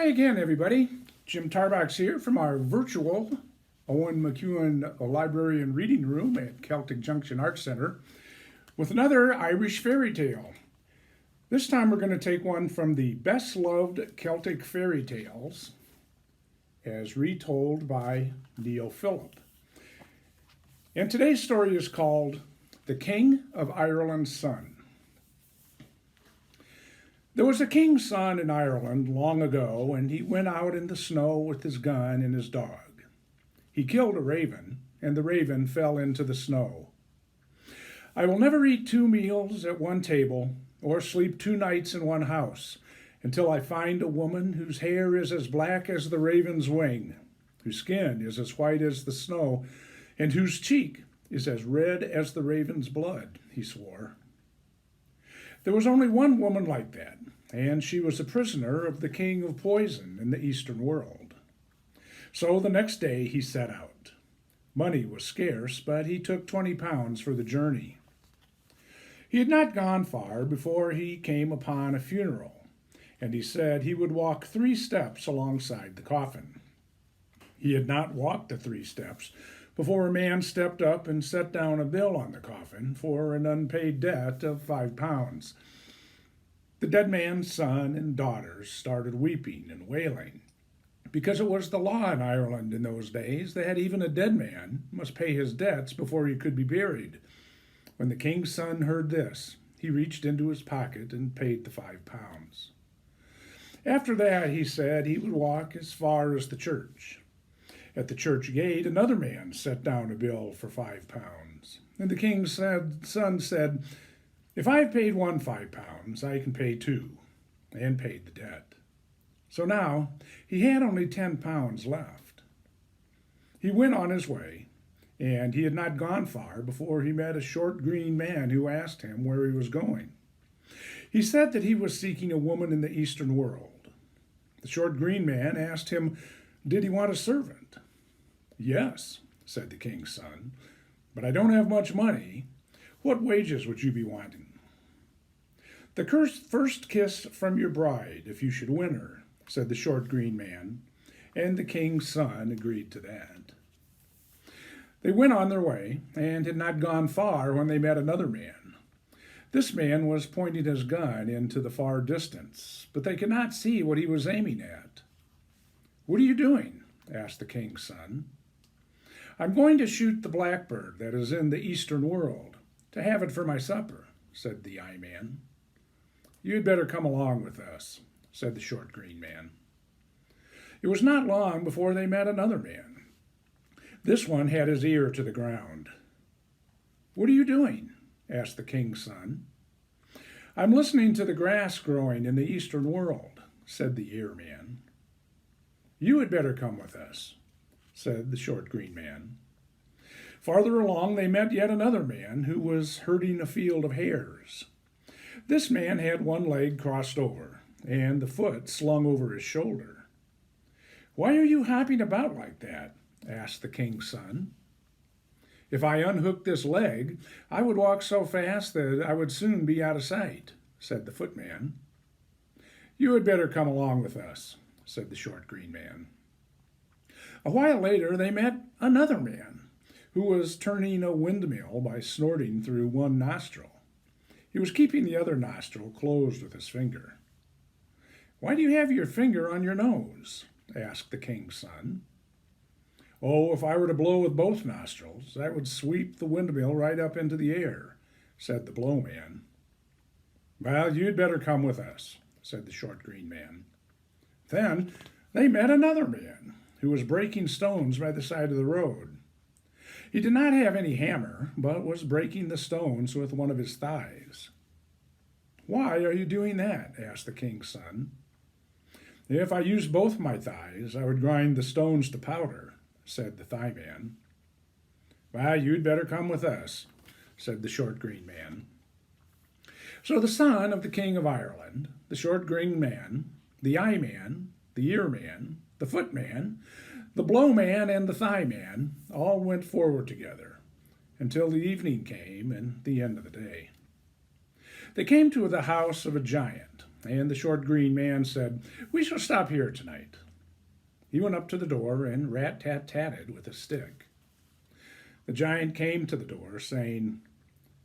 Hi again, everybody. Jim Tarbox here from our virtual Eoin McKiernan Library and Reading Room at Celtic Junction Arts Center with another Irish fairy tale. This time we're going to take one from the best loved Celtic fairy tales as retold by Neil Phillip. And today's story is called The King of Ireland's Son. There was a king's son in Ireland long ago, and he went out in the snow with his gun and his dog. He killed a raven, and the raven fell into the snow. I will never eat 2 meals at one table or sleep 2 nights in one house until I find a woman whose hair is as black as the raven's wing, whose skin is as white as the snow, and whose cheek is as red as the raven's blood, he swore. There was only one woman like that, and she was a prisoner of the king of poison in the eastern world. So the next day he set out. Money was scarce, but he took 20 pounds for the journey. He had not gone far before he came upon a funeral, and he said he would walk 3 steps alongside the coffin. He had not walked the 3 steps before a man stepped up and set down a bill on the coffin for an unpaid debt of 5 pounds. The dead man's son and daughters started weeping and wailing, because it was the law in Ireland in those days that even a dead man must pay his debts before he could be buried. When the king's son heard this, he reached into his pocket and paid the 5 pounds. After that, he said he would walk as far as the church. At the church gate, another man set down a bill for 5 pounds. And the king's son said, "If I've paid one 5 pounds, I can pay 2, and paid the debt." So now he had only 10 pounds left. He went on his way, and he had not gone far before he met a short green man who asked him where he was going. He said that he was seeking a woman in the eastern world. The short green man asked him, did he want a servant? "Yes," said the king's son, "but I don't have much money. What wages would you be wanting?" "The first kiss from your bride, if you should win her," said the short green man, and the king's son agreed to that. They went on their way, and had not gone far when they met another man. This man was pointing his gun into the far distance, but they could not see what he was aiming at. "What are you doing?" asked the king's son. "I'm going to shoot the blackbird that is in the eastern world, to have it for my supper," said the eye man. "You had better come along with us," said the short green man. It was not long before they met another man. This one had his ear to the ground. "What are you doing?" asked the king's son. "I'm listening to the grass growing in the eastern world," said the ear man. "You had better come with us," said the short green man. Farther along they met yet another man who was herding a field of hares. This man had one leg crossed over, and the foot slung over his shoulder. "Why are you hopping about like that?" asked the king's son. "If I unhooked this leg, I would walk so fast that I would soon be out of sight," said the footman. "You had better come along with us," said the short green man. A while later they met another man who was turning a windmill by snorting through one nostril. He was keeping the other nostril closed with his finger. "Why do you have your finger on your nose?" asked the king's son. "Oh, if I were to blow with both nostrils, that would sweep the windmill right up into the air," said the blowman. "Well, you'd better come with us," said the short green man. Then they met another man who was breaking stones by the side of the road. He did not have any hammer, but was breaking the stones with one of his thighs. "Why are you doing that?" asked the king's son. "If I used both my thighs, I would grind the stones to powder," said the thigh man. "Well, you'd better come with us," said the short green man. So the son of the king of Ireland, the short green man, the eye man, the ear man, the footman, the blow man, and the thigh man all went forward together until the evening came and the end of the day. They came to the house of a giant and the short green man said, "We shall stop here tonight." He went up to the door and rat-tat-tatted with a stick. The giant came to the door, saying,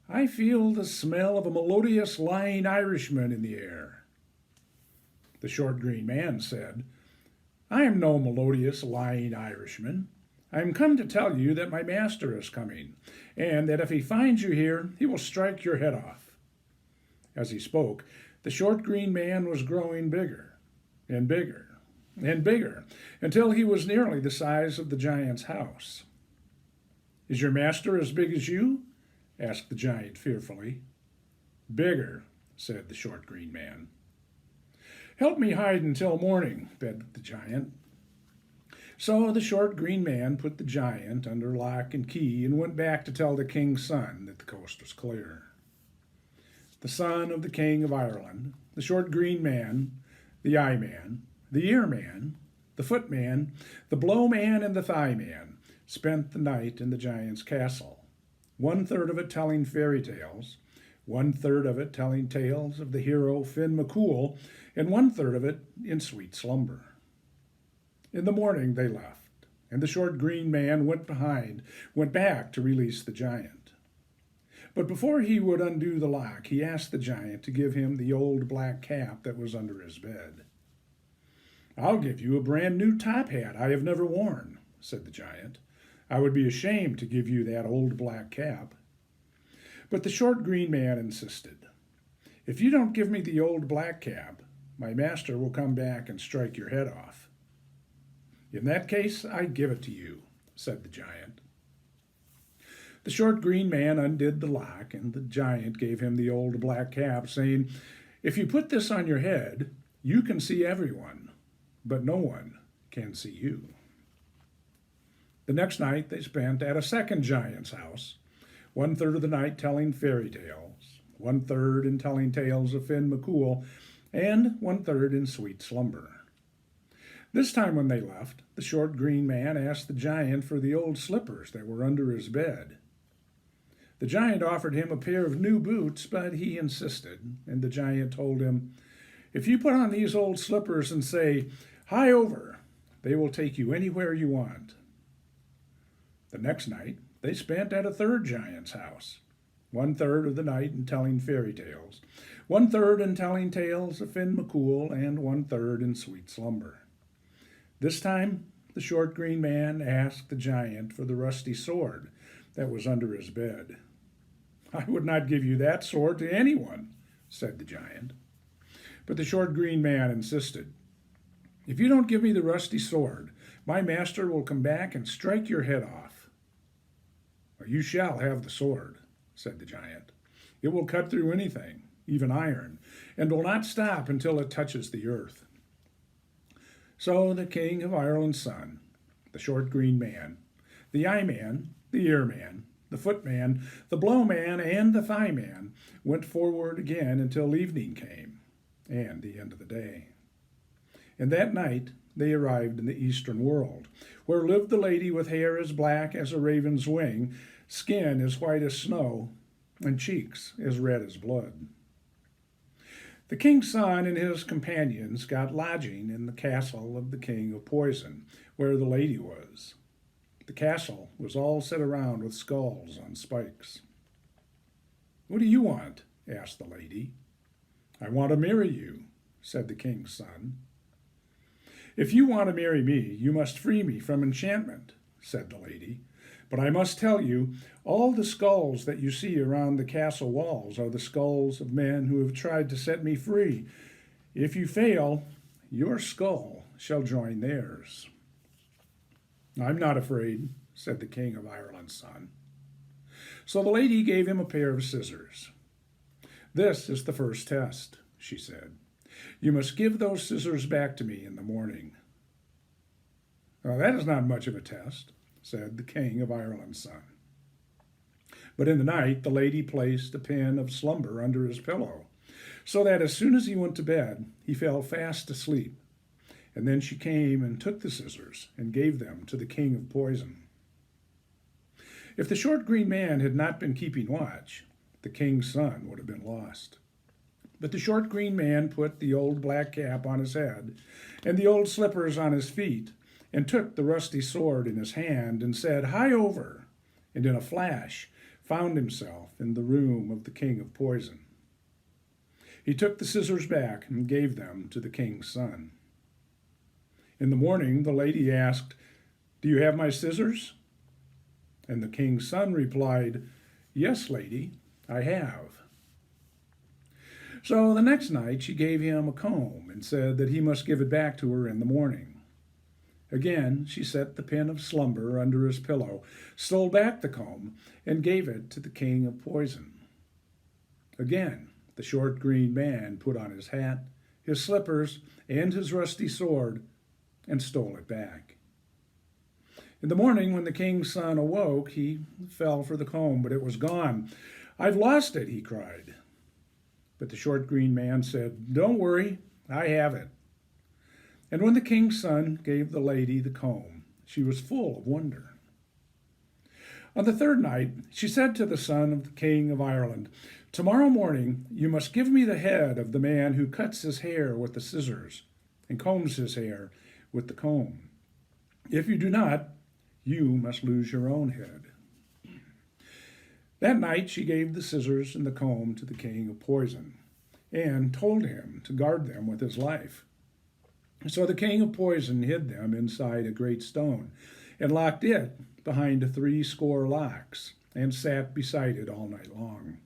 "I feel the smell of a melodious lying Irishman in the air." The short green man said, "I am no melodious lying Irishman. I am come to tell you that my master is coming, and that if he finds you here, he will strike your head off." As he spoke, the short green man was growing bigger and bigger and bigger until he was nearly the size of the giant's house. "Is your master as big as you?" asked the giant fearfully. "Bigger," said the short green man. "Help me hide until morning," begged the giant. So the short green man put the giant under lock and key and went back to tell the king's son that the coast was clear. The son of the king of Ireland, the short green man, the eye man, the ear man, the foot man, the blow man, and the thigh man spent the night in the giant's castle, 1/3 of it telling fairy tales, 1/3 of it telling tales of the hero Finn McCool, and 1/3 of it in sweet slumber. In the morning they left, and the short green man went back to release the giant. But before he would undo the lock, he asked the giant to give him the old black cap that was under his bed. "I'll give you a brand new top hat I have never worn," said the giant. "I would be ashamed to give you that old black cap." But the short green man insisted. "If you don't give me the old black cap, my master will come back and strike your head off." "In that case, I give it to you," said the giant. The short green man undid the lock, and the giant gave him the old black cap, saying, "If you put this on your head, you can see everyone, but no one can see you." The next night they spent at a second giant's house, 1/3 of the night telling fairy tales, 1/3 in telling tales of Finn McCool, and 1/3 in sweet slumber. This time when they left, the short green man asked the giant for the old slippers that were under his bed. The giant offered him a pair of new boots, but he insisted, and the giant told him, "If you put on these old slippers and say, 'Hie over,' they will take you anywhere you want." The next night they spent at a third giant's house, 1/3 of the night in telling fairy tales, 1/3 in telling tales of Finn McCool, and 1/3 in sweet slumber. This time the short green man asked the giant for the rusty sword that was under his bed. "I would not give you that sword to anyone," said the giant. But the short green man insisted. "If you don't give me the rusty sword, my master will come back and strike your head off." "You shall have the sword," said the giant. "It will cut through anything, even iron, and will not stop until it touches the earth." So the king of Ireland's son, the short green man, the eye man, the ear man, the foot man, the blow man, and the thigh man went forward again until evening came, and the end of the day. And that night they arrived in the eastern world, where lived the lady with hair as black as a raven's wing, skin as white as snow, and cheeks as red as blood. The king's son and his companions got lodging in the castle of the king of Poison, where the lady was. The castle was all set around with skulls on spikes. "What do you want?" asked the lady. "I want to marry you," said the king's son. "If you want to marry me, you must free me from enchantment," said the lady. "But I must tell you, all the skulls that you see around the castle walls are the skulls of men who have tried to set me free. If you fail, your skull shall join theirs." "I'm not afraid," said the king of Ireland's son. So the lady gave him a pair of scissors. "This is the first test," she said. "You must give those scissors back to me in the morning." "That is not much of a test," said the king of Ireland's son. But in the night the lady placed a pin of slumber under his pillow, so that as soon as he went to bed he fell fast asleep. And then she came and took the scissors and gave them to the king of Poison. If the short green man had not been keeping watch, the king's son would have been lost. But the short green man put the old black cap on his head and the old slippers on his feet, and took the rusty sword in his hand and said, "Hie over," and in a flash found himself in the room of the king of poison. He took the scissors back and gave them to the king's son. In the morning the lady asked, "Do you have my scissors?" And the king's son replied, "Yes, lady, I have." So the next night she gave him a comb and said that he must give it back to her in the morning. Again she set the pin of slumber under his pillow, stole back the comb, and gave it to the king of poison. Again the short green man put on his hat, his slippers, and his rusty sword, and stole it back. In the morning, when the king's son awoke, he fell for the comb, but it was gone. "I've lost it," he cried. But the short green man said, "Don't worry, I have it." And when the king's son gave the lady the comb, she was full of wonder. On the third night, she said to the son of the king of Ireland, "Tomorrow morning you must give me the head of the man who cuts his hair with the scissors and combs his hair with the comb. If you do not, you must lose your own head." That night she gave the scissors and the comb to the king of poison, and told him to guard them with his life. So the king of poison hid them inside a great stone, and locked it behind 80 locks, and sat beside it all night long.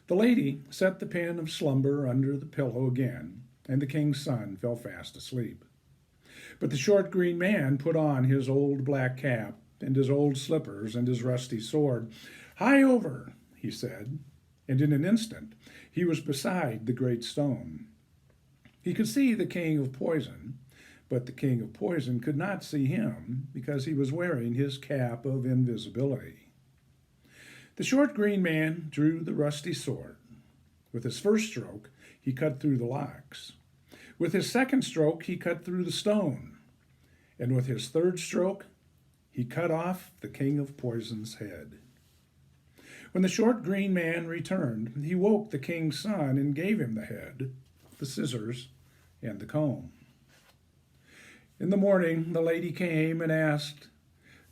The lady set the pin of slumber under the pillow again, and the king's son fell fast asleep. But the short green man put on his old black cap and his old slippers and his rusty sword. "Hie over," he said, and in an instant he was beside the great stone. He could see the king of poison, but the king of poison could not see him because he was wearing his cap of invisibility. The short green man drew the rusty sword. With his first stroke, he cut through the locks. With his second stroke, he cut through the stone. And with his third stroke, he cut off the king of poison's head. When the short green man returned, he woke the king's son and gave him the head, the scissors, and the comb. In the morning, the lady came and asked,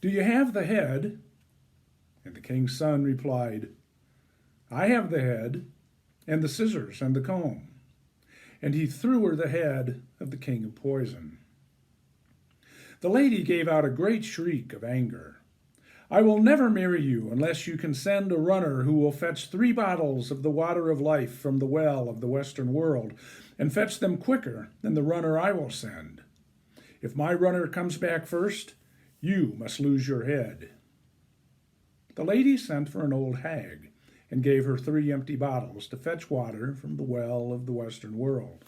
"Do you have the head?" And the king's son replied, "I have the head, and the scissors, and the comb." And he threw her the head of the king of poison. The lady gave out a great shriek of anger. "I will never marry you unless you can send a runner who will fetch 3 bottles of the water of life from the well of the western world, and fetch them quicker than the runner I will send. If my runner comes back first, you must lose your head." The lady sent for an old hag and gave her 3 empty bottles to fetch water from the well of the western world.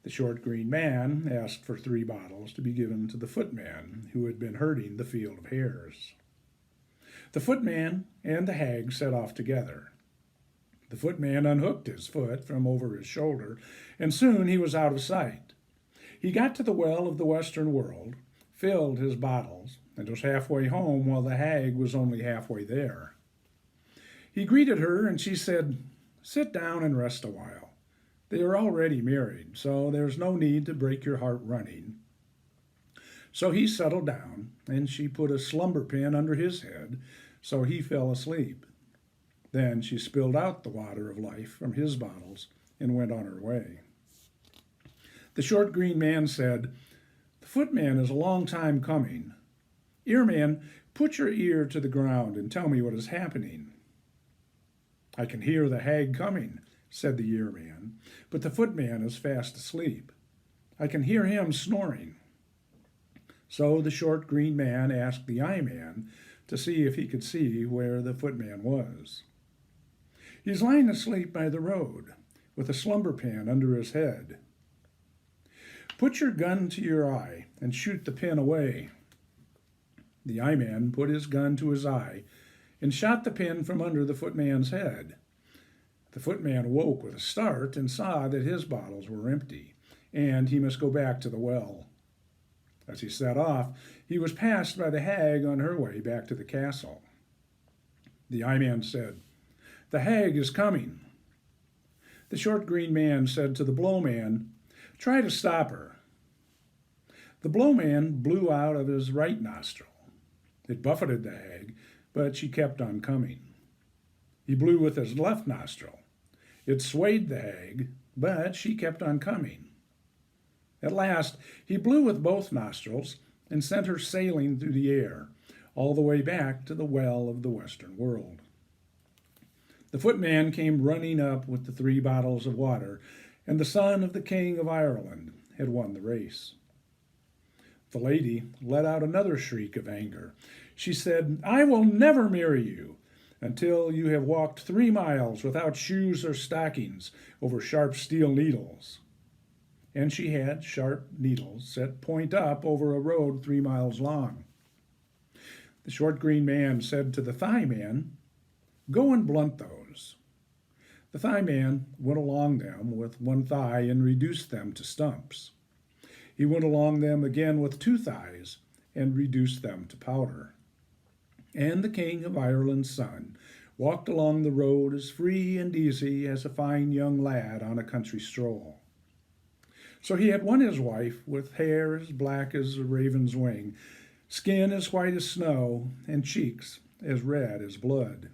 The short green man asked for 3 bottles to be given to the footman who had been herding the field of hares. The footman and the hag set off together. The footman unhooked his foot from over his shoulder, and soon he was out of sight. He got to the well of the western world, filled his bottles, and was halfway home while the hag was only halfway there. He greeted her, and she said, "Sit down and rest a while. They are already married, so there's no need to break your heart running." So he settled down, and she put a slumber pin under his head, so he fell asleep. Then she spilled out the water of life from his bottles and went on her way. The short green man said, "The footman is a long time coming. Earman, put your ear to the ground and tell me what is happening." "I can hear the hag coming," said the earman, "but the footman is fast asleep. I can hear him snoring." So the short green man asked the eye man to see if he could see where the footman was. "He's lying asleep by the road, with a slumber pin under his head." "Put your gun to your eye and shoot the pin away." The eye man put his gun to his eye and shot the pin from under the footman's head. The footman awoke with a start and saw that his bottles were empty, and he must go back to the well. As he set off, he was passed by the hag on her way back to the castle. The eye man said, "The hag is coming." The short green man said to the blowman, "Try to stop her." The blowman blew out of his right nostril. It buffeted the hag, but she kept on coming. He blew with his left nostril. It swayed the hag, but she kept on coming. At last, he blew with both nostrils and sent her sailing through the air, all the way back to the well of the western world. The footman came running up with the 3 bottles of water, and the son of the king of Ireland had won the race. The lady let out another shriek of anger. She said, "I will never marry you until you have walked 3 miles without shoes or stockings over sharp steel needles." And she had sharp needles set point up over a road 3 miles long. The short green man said to the thigh man, "Go and blunt those." The thigh man went along them with 1 thigh and reduced them to stumps. He went along them again with 2 thighs and reduced them to powder. And the king of Ireland's son walked along the road as free and easy as a fine young lad on a country stroll. So he had won his wife with hair as black as a raven's wing, skin as white as snow, and cheeks as red as blood.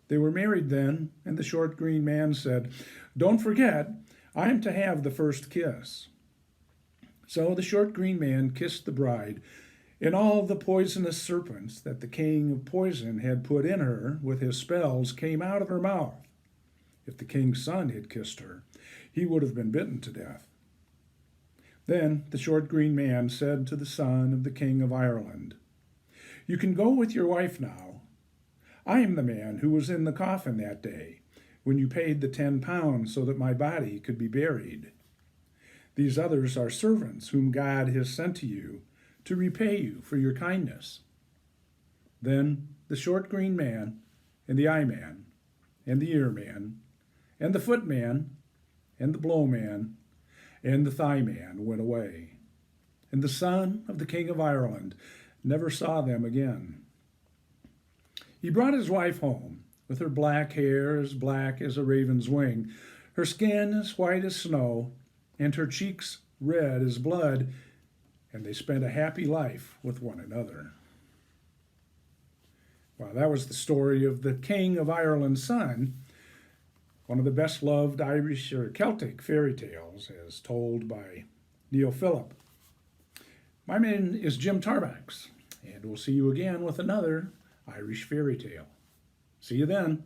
They were married then, and the short green man said, "Don't forget, I am to have the first kiss." So the short green man kissed the bride, and all the poisonous serpents that the king of poison had put in her with his spells came out of her mouth. If the king's son had kissed her, he would have been bitten to death. Then the short green man said to the son of the king of Ireland, "You can go with your wife now. I am the man who was in the coffin that day when you paid the 10 pounds so that my body could be buried. These others are servants whom God has sent to you to repay you for your kindness." Then the short green man, and the eye man, and the ear man, and the foot man, and the blow man, and the thigh man went away. And the son of the king of Ireland never saw them again. He brought his wife home, with her black hair as black as a raven's wing, her skin as white as snow, and her cheeks red as blood, and they spent a happy life with one another. Well, that was the story of the King of Ireland's son, one of the best loved Irish or Celtic fairy tales as told by Neil Phillip. My name is Jim Tarbox, and we'll see you again with another Irish fairy tale. See you then.